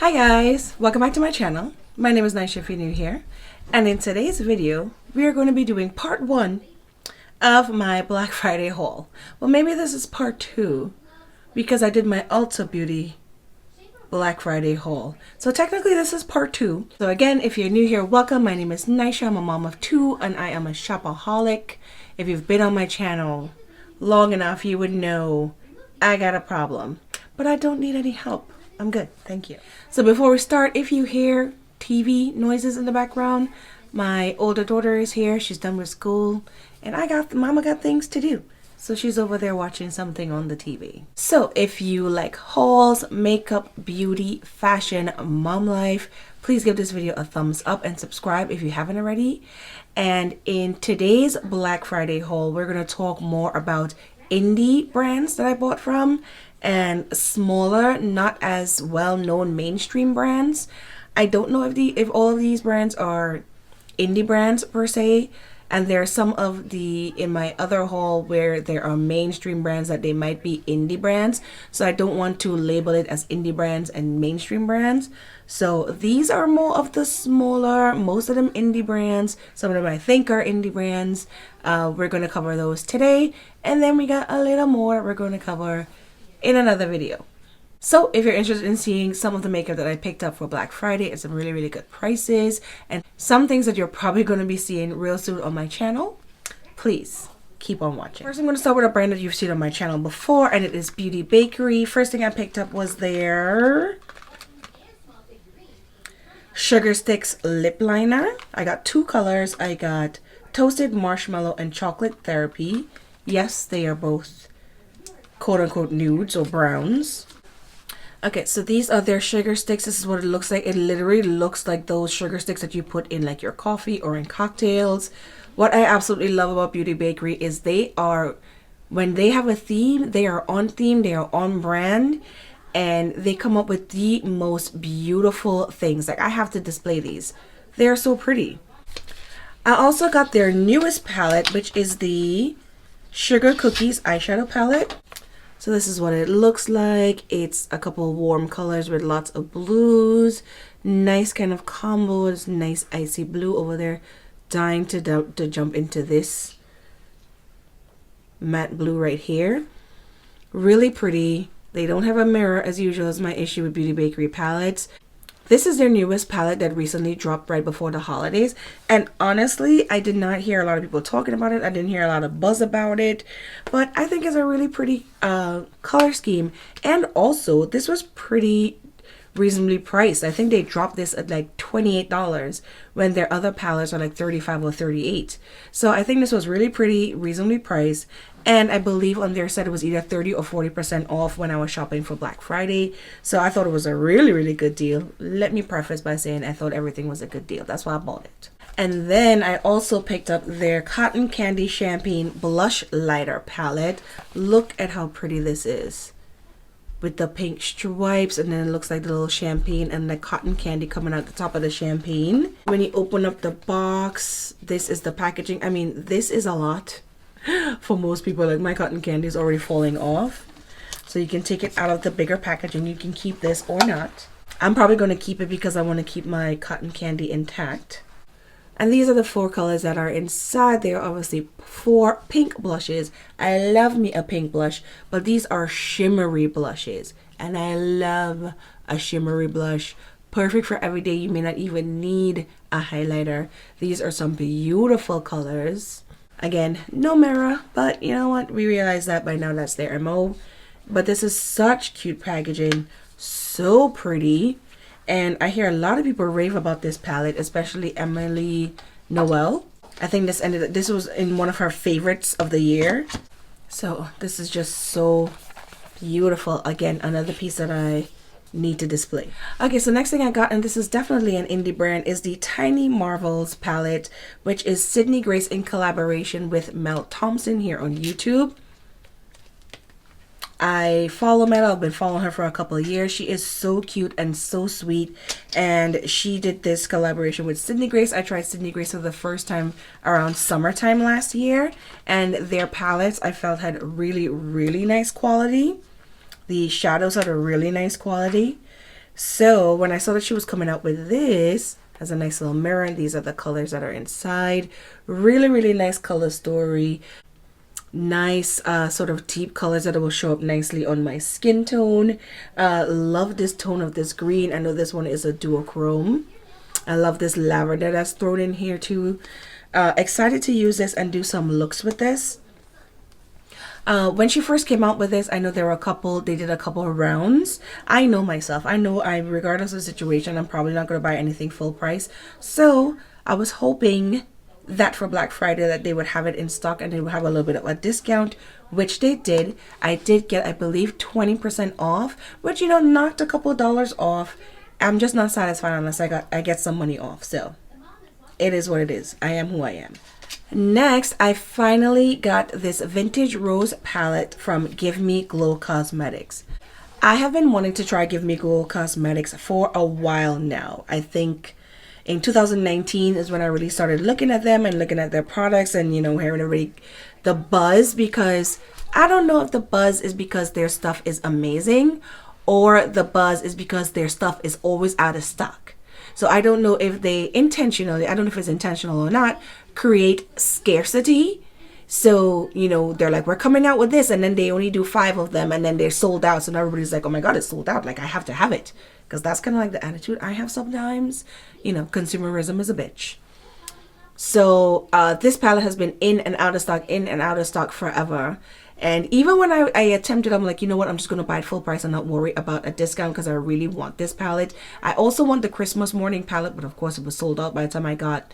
Hi guys, welcome back to my channel. My name is Naisha if you're new here, and in today's video we are going to be doing part 1 of my Black Friday haul. Well, maybe this is part 2 because I did my Ulta Beauty Black Friday haul. So technically this is part 2. So again, if you're new here, welcome. My name is Naisha. I'm a mom of 2 and I am a shopaholic. If you've been on my channel long enough, you would know I got a problem, but I don't need any help. I'm good, thank you. So before we start, if you hear TV noises in the background, my older daughter is here. She's done with school, and Mama got things to do. So she's over there watching something on the TV. So if you like hauls, makeup, beauty, fashion, mom life, please give this video a thumbs up and subscribe if you haven't already. And in today's Black Friday haul, we're gonna talk more about indie brands that I bought from and smaller, not as well-known mainstream brands. I don't know if all of these brands are indie brands per se, and there are some of in my other haul where there are mainstream brands that they might be indie brands, so I don't want to label it as indie brands and mainstream brands. So these are more of the smaller, most of them indie brands. Some of them I think are indie brands. We're going to cover those today, and then we got a little more we're going to cover in another video. So if you're interested in seeing some of the makeup that I picked up for Black Friday at some really good prices, and some things that you're probably going to be seeing real soon on my channel, please keep on watching. First, I'm going to start with a brand that you've seen on my channel before, and it is Beauty Bakery. First thing I picked up was their Sugar Sticks Lip Liner. I got 2 colors. I got Toasted Marshmallow and Chocolate Therapy. Yes, they are both quote-unquote nudes or browns. Okay, so these are their sugar sticks. This is what it looks like. It literally looks like those sugar sticks that you put in like your coffee or in cocktails. What I absolutely love about Beauty Bakery is when they have a theme, they are on theme, they are on brand, and they come up with the most beautiful things. Like, I have to display these. They're so pretty. I also got their newest palette, which is the Sugar Cookies eyeshadow palette. So this is what it looks like. It's a couple warm colors with lots of blues. Nice kind of combos. Nice icy blue over there. Dying to jump into this matte blue right here. Really pretty. They don't have a mirror as usual, is my issue with Beauty Bakery palettes. This is their newest palette that recently dropped right before the holidays. And honestly, I did not hear a lot of people talking about it. I didn't hear a lot of buzz about it. But I think it's a really pretty color scheme. And also, this was pretty reasonably priced. I think they dropped this at like $28 when their other palettes are like $35 or $38. So I think this was really pretty, reasonably priced. And I believe on their site it was either 30 or 40% off when I was shopping for Black Friday. So I thought it was a really good deal. Let me preface by saying I thought everything was a good deal. That's why I bought it. And then I also picked up their Cotton Candy Champagne Blush Lighter palette. Look at how pretty this is, with the pink stripes, and then it looks like the little champagne and the cotton candy coming out the top of the champagne. When you open up the box, this is the packaging. I mean, this is a lot for most people. Like, my cotton candy is already falling off. So you can take it out of the bigger packaging. You can keep this or not. I'm probably going to keep it because I want to keep my cotton candy intact. And these are the 4 colors that are inside. They are obviously 4 pink blushes. I love me a pink blush, but these are shimmery blushes. And I love a shimmery blush. Perfect for every day. You may not even need a highlighter. These are some beautiful colors. Again, no mirror, but you know what? We realize that by now. That's their MO. But this is such cute packaging. So pretty. And I hear a lot of people rave about this palette, especially Emily Noel. I think this was in one of her favorites of the year. So this is just so beautiful. Again, another piece that I need to display. Okay, so next thing I got, and this is definitely an indie brand, is the Tiny Marvels palette, which is Sydney Grace in collaboration with Mel Thompson here on YouTube. I follow Mel. I've been following her for a couple of years. She is so cute and so sweet, and she did this collaboration with Sydney Grace. I tried Sydney Grace for the first time around summertime last year, and their palettes I felt had really nice quality. The shadows had a really nice quality. So when I saw that she was coming out with this, has a nice little mirror, and these are the colors that are inside. Really, really nice color story. Nice sort of deep colors that will show up nicely on my skin tone. Love this tone of this green. I know this one is a duochrome. I love this lavender that's thrown in here too. Excited to use this and do some looks with this. When she first came out with this, I know there were they did a couple of rounds. I know myself. I know regardless of the situation, I'm probably not going to buy anything full price. So I was hoping that for Black Friday that they would have it in stock and they would have a little bit of a discount, which they did. I did get, I believe, 20% off, which, you know, knocked a couple of dollars off. I'm just not satisfied unless I get some money off. So it is what it is. I am who I am. Next, I finally got this Vintage Rose palette from Give Me Glow Cosmetics. I have been wanting to try Give Me Glow Cosmetics for a while now. I think in 2019 is when I really started looking at them and looking at their products and, you know, hearing everybody, the buzz, because I don't know if the buzz is because their stuff is amazing or the buzz is because their stuff is always out of stock. So I don't know if they intentionally, I don't know if it's intentional or not, create scarcity. So, you know, they're like, we're coming out with this, and then they only do 5 of them, and then they're sold out. So now everybody's like, oh my God, it's sold out. Like, I have to have it. Because that's kind of like the attitude I have sometimes. You know, consumerism is a bitch. So this palette has been in and out of stock forever. And even when I attempted, I'm like, you know what, I'm just going to buy it full price and not worry about a discount because I really want this palette. I also want the Christmas morning palette, but of course it was sold out by the time I got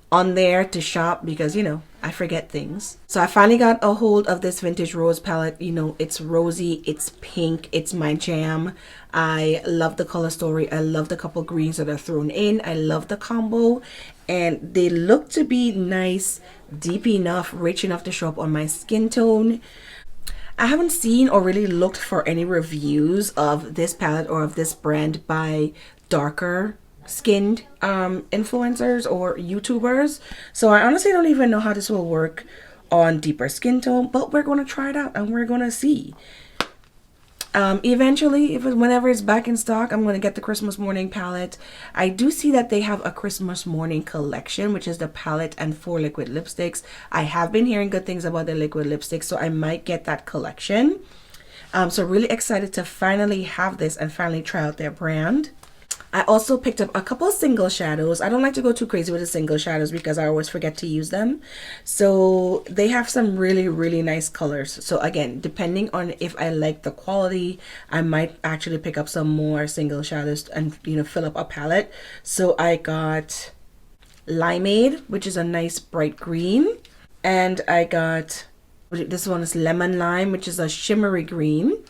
on there to shop because, you know, I forget things. So I finally got a hold of this Vintage Rose palette. You know, it's rosy, it's pink, it's my jam. I love the color story. I love the couple greens that are thrown in. I love the combo, and they look to be nice, deep enough, rich enough to show up on my skin tone. I haven't seen or really looked for any reviews of this palette or of this brand by darker skinned influencers or YouTubers. So I honestly don't even know how this will work on deeper skin tone, but we're going to try it out and we're going to see. Eventually, whenever it's back in stock, I'm going to get the Christmas morning palette. I do see that they have a Christmas morning collection, which is the palette and 4 liquid lipsticks. I have been hearing good things about the liquid lipsticks, so I might get that collection. So really excited to finally have this and finally try out their brand. I also picked up a couple of single shadows. I don't like to go too crazy with the single shadows because I always forget to use them. So they have some really, really nice colors. So again, depending on if I like the quality, I might actually pick up some more single shadows and, you know, fill up a palette. So I got Limeade, which is a nice bright green. And I got, this one is Lemon Lime, which is a shimmery green.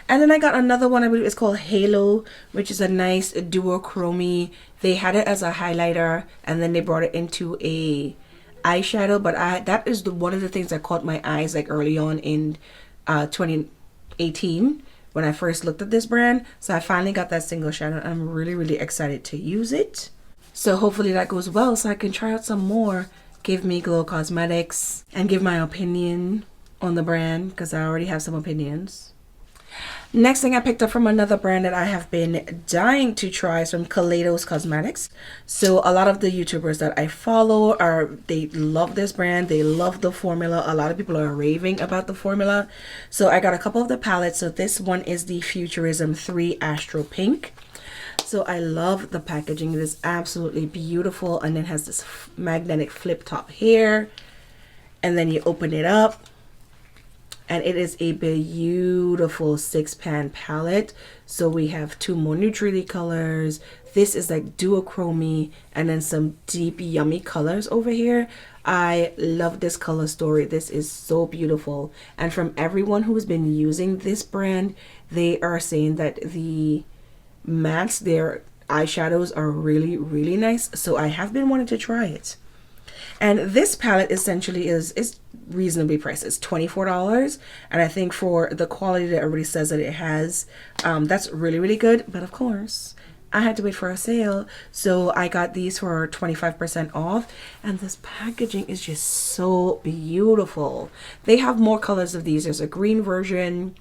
And then I got another one, I believe it's called Halo, which is a nice duochrome. They had it as a highlighter and then they brought it into a eyeshadow. But that is one of the things that caught my eyes like early on in 2018 when I first looked at this brand. So I finally got that single shadow and I'm really, really excited to use it. So hopefully that goes well so I can try out some more Give Me Glow Cosmetics and give my opinion on the brand because I already have some opinions. Next thing I picked up from another brand that I have been dying to try is from Kaleidos Cosmetics. So a lot of the YouTubers that I follow they love this brand. They love the formula. A lot of people are raving about the formula. So I got a couple of the palettes. So this one is the Futurism 3 Astro Pink. So I love the packaging. It is absolutely beautiful. And it has this magnetic flip top here. And then you open it up. And it is a beautiful 6-pan palette. So we have 2 more neutrally colors. This is like duochrome and then some deep yummy colors over here. I love this color story. This is so beautiful. And from everyone who has been using this brand, they are saying that the mattes, their eyeshadows are really, really nice. So I have been wanting to try it. And this palette essentially is reasonably priced. It's $24. And I think for the quality that everybody says that it has, that's really, really good. But of course, I had to wait for a sale. So I got these for 25% off. And this packaging is just so beautiful. They have more colors of these. There's a green version,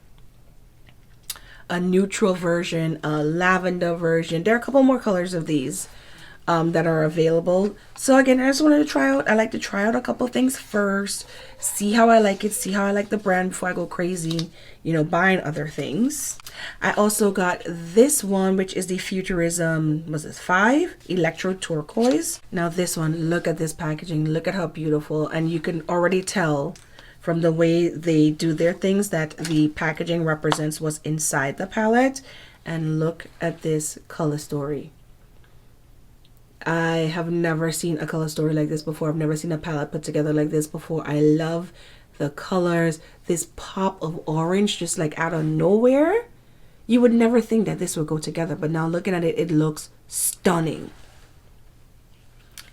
a neutral version, a lavender version. There are a couple more colors of these that are available. So again, I just wanted to try out. I like to try out a couple things first, see how I like it, see how I like the brand before I go crazy, you know, buying other things. I also got this one, which is the Futurism, was this 5 Electro Turquoise. Now this one, look at this packaging, look at how beautiful, and you can already tell from the way they do their things that the packaging represents what's inside the palette. And look at this color story. I have never seen a color story like this before. I've never seen a palette put together like this before. I love the colors. This pop of orange just like out of nowhere. You would never think that this would go together, but now looking at it, it looks stunning.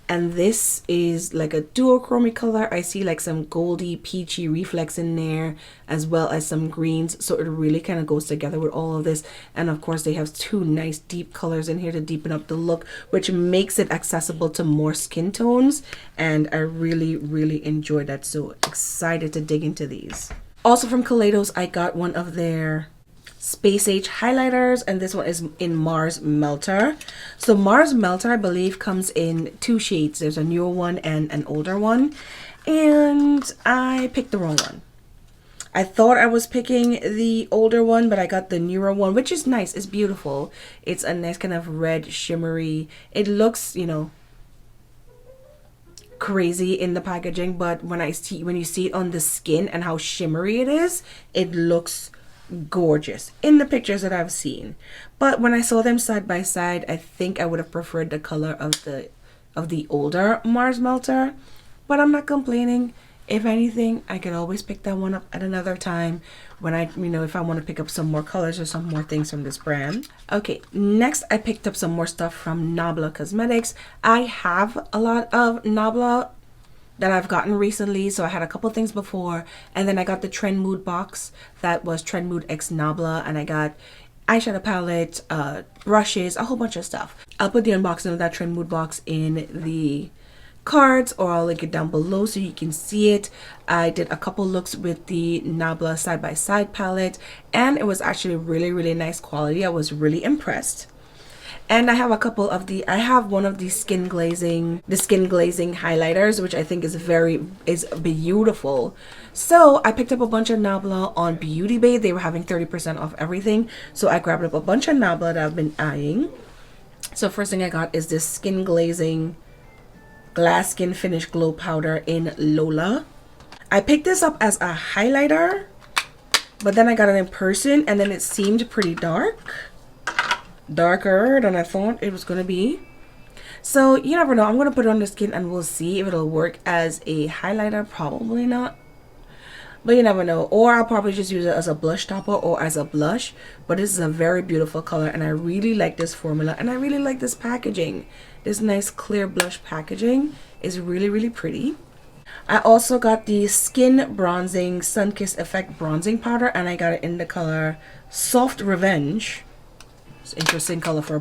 And this is like a duochrome color. I see like some goldy peachy reflex in there, as well as some greens, so it really kind of goes together with all of this. And of course they have two nice deep colors in here to deepen up the look, which makes it accessible to more skin tones, and I really enjoyed that. So excited to dig into these. Also from Kaleidos, I got one of their Space Age highlighters, and this one is in Mars Melter. So Mars Melter, I believe, comes in 2 shades. There's a newer one and an older one, and I picked the wrong one. I thought I was picking the older one, but I got the newer one, which is nice. It's beautiful. It's a nice kind of red shimmery. It looks, you know, crazy in the packaging, but when you see it on the skin and how shimmery it is, it looks gorgeous in the pictures that I've seen. But when I saw them side by side, I think I would have preferred the color of the older Mars Melter, but I'm not complaining. If anything, I could always pick that one up at another time when I, you know, if I want to pick up some more colors or some more things from this brand. Okay, next I picked up some more stuff from Nabla Cosmetics. I have a lot of Nabla that I've gotten recently, so I had a couple things before, and then I got the Trend Mood box that was Trend Mood X Nabla, and I got eyeshadow palette, brushes, a whole bunch of stuff. I'll put the unboxing of that Trend Mood box in the cards, or I'll link it down below so you can see it. I did a couple looks with the Nabla side by side palette, and it was actually really nice quality. I was really impressed. And I have a couple of I have one of the skin glazing highlighters, which I think is beautiful. So I picked up a bunch of Nabla on Beauty Bay. They were having 30% off everything. So I grabbed up a bunch of Nabla that I've been eyeing. So first thing I got is this skin glazing glass skin finish glow powder in Lola. I picked this up as a highlighter, but then I got it in person and then it seemed pretty darker than I thought it was gonna be. So you never know. I'm gonna put it on the skin and we'll see if it'll work as a highlighter. Probably not, but you never know. Or I'll probably just use it as a blush topper or as a blush. But this is a very beautiful color, and I really like this formula, and I really like this packaging. This nice clear blush packaging is really pretty. I also got the Skin Bronzing Sunkissed Effect bronzing powder, and I got it in the color Soft Revenge. It's an interesting color for a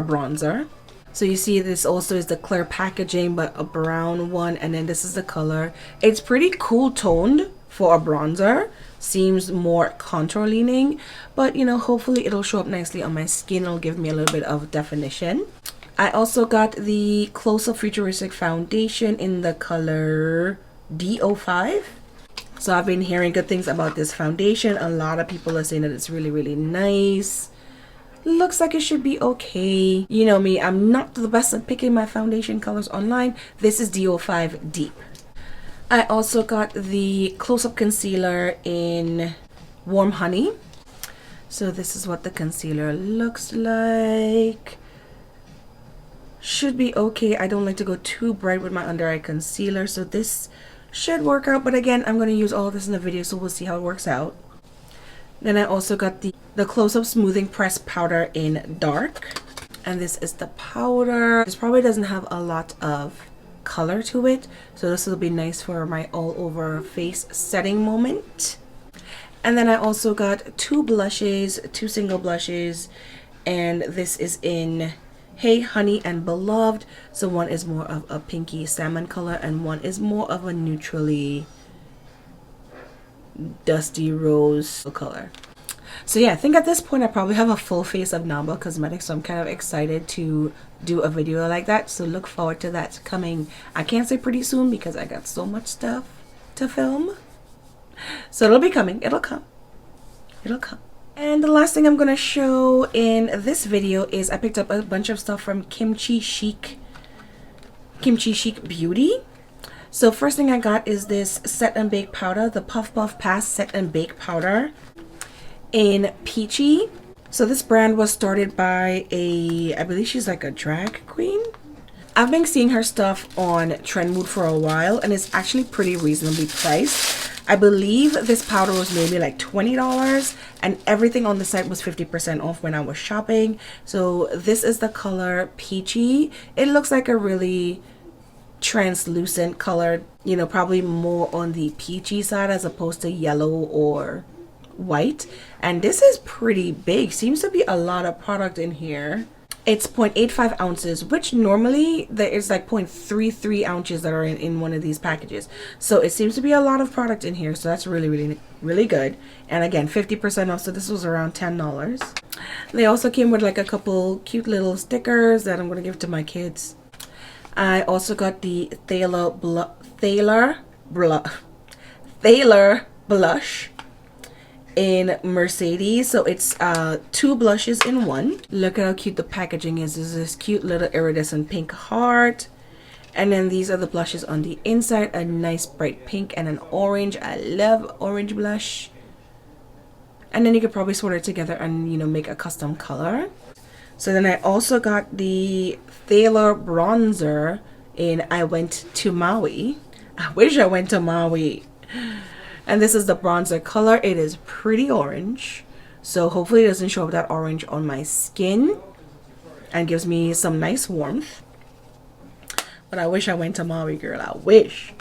bronzer. So you see this also is the clear packaging, but a brown one, and then this is the color. It's pretty cool toned for a bronzer. Seems more contour leaning, but you know, hopefully it'll show up nicely on my skin. It'll give me a little bit of definition. I also got the Close Up Futuristic Foundation in the color D05. So I've been hearing good things about this foundation. A lot of people are saying that it's really nice. Looks like it should be okay. You know me, I'm not the best at picking my foundation colors online. This is D05 Deep. I also got the Close Up Concealer in Warm Honey. So this is what the concealer looks like. Should be okay. I don't like to go too bright with my under eye concealer, so this should work out. But again, I'm going to use all of this in the video, so we'll see how it works out. Then I also got the Close Up Smoothing Press Powder in Dark. And this is the powder. This probably doesn't have a lot of color to it, so this will be nice for my all over face setting moment. And then I also got two single blushes, and this is in Hey Honey and Beloved. So one is more of a pinky salmon color and one is more of a neutrally dusty rose color. So yeah, I think at this point I probably have a full face of Namba Cosmetics, so I'm kind of excited to do a video like that. So look forward to that coming. I can't say pretty soon because I got so much stuff to film. So it'll be coming. It'll come. It'll come. And the last thing I'm going to show in this video is I picked up a bunch of stuff from Kimchi Chic Beauty. So first thing I got is this Set and Bake powder, the Puff Puff Pass Set and Bake powder in Peachy. So this brand was started by I believe she's like a drag queen. I've been seeing her stuff on Trendmood for a while, and it's actually pretty reasonably priced. I believe this powder was maybe like $20, and everything on the site was 50% off when I was shopping. So this is the color Peachy. It looks like a really translucent color, you know, probably more on the peachy side as opposed to yellow or white. And this is pretty big. Seems to be a lot of product in here. It's 0.85 ounces, which normally there is like 0.33 ounces that are in one of these packages. So it seems to be a lot of product in here. So that's really good. And again, 50% off. So this was around $10. They also came with like a couple cute little stickers that I'm going to give to my kids. I also got the Thaler blush in Mercedes. So it's 2 blushes in one. Look at how cute the packaging is. There's this cute little iridescent pink heart, and then these are the blushes on the inside, a nice bright pink and an orange. I love orange blush. And then you could probably sort it together and, you know, make a custom color. So then I also got the Thaler bronzer in I Went to Maui. I wish I went to Maui. And this is the bronzer color. It is pretty orange. So hopefully it doesn't show up that orange on my skin and gives me some nice warmth. But I wish I went to Maui, girl. I wish.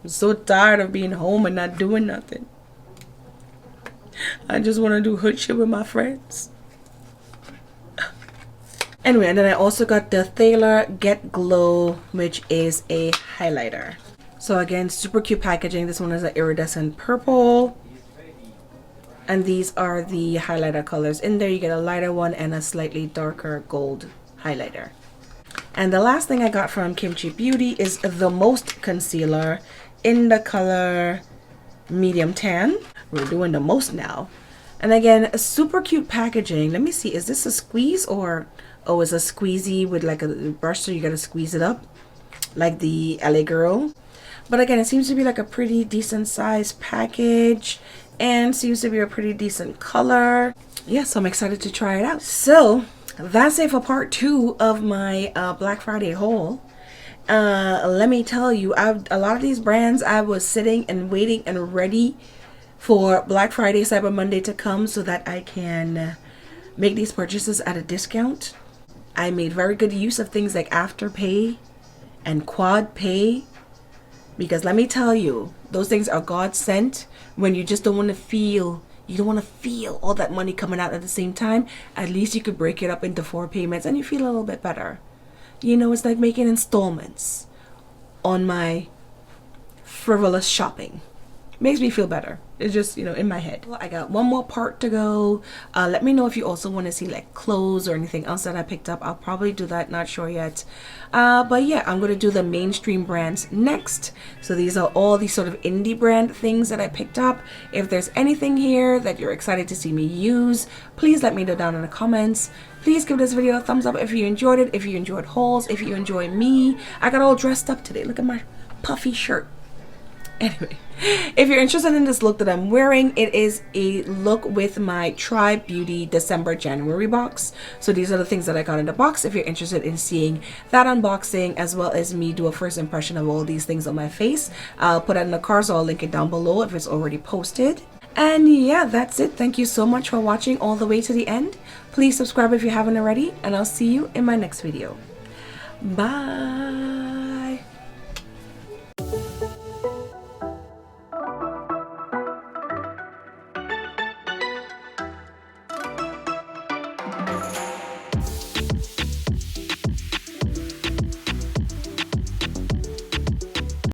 I'm so tired of being home and not doing nothing. I just want to do hood shit with my friends. Anyway, and then I also got the Thaler Get Glow, which is a highlighter. So again, super cute packaging. This one is an iridescent purple. And these are the highlighter colors. In there you get a lighter one and a slightly darker gold highlighter. And the last thing I got from Kimchi Beauty is the Most Concealer in the color Medium Tan. We're doing the most now. And again, a super cute packaging. Let me see, is this a squeeze or... Oh, it's a squeezy with like a brush, so you gotta squeeze it up like the LA Girl. But again, it seems to be like a pretty decent size package and seems to be a pretty decent color. Yeah, so I'm excited to try it out. So that's it for part 2 of my Black Friday haul. Let me tell you, a lot of these brands I was sitting and waiting and ready for Black Friday, Cyber Monday to come so that I can make these purchases at a discount. I made very good use of things like Afterpay and Quad Pay, because let me tell you, those things are God sent when you just don't want to feel, all that money coming out at the same time. At least you could break it up into 4 payments and you feel a little bit better. You know, it's like making installments on my frivolous shopping. Makes me feel better. It's just, you know, in my head. I got one more part to go. Let me know if you also want to see like clothes or anything else that I picked up. I'll probably do that, not sure yet. But yeah, I'm going to do the mainstream brands next. So these are all these sort of indie brand things that I picked up. If there's anything here that you're excited to see me use, please let me know down in the comments. Please give this video a thumbs up if you enjoyed it, if you enjoyed hauls, if you enjoy me. I got all dressed up today. Look at my puffy shirt. Anyway, if you're interested in this look that I'm wearing, it is a look with my Tribe Beauty December January box. So these are the things that I got in the box. If you're interested in seeing that unboxing as well as me do a first impression of all these things on my face, I'll put it in the card, so I'll link it down below if it's already posted. And yeah, that's it. Thank you so much for watching all the way to the end. Please subscribe if you haven't already, and I'll see you in my next video. Bye.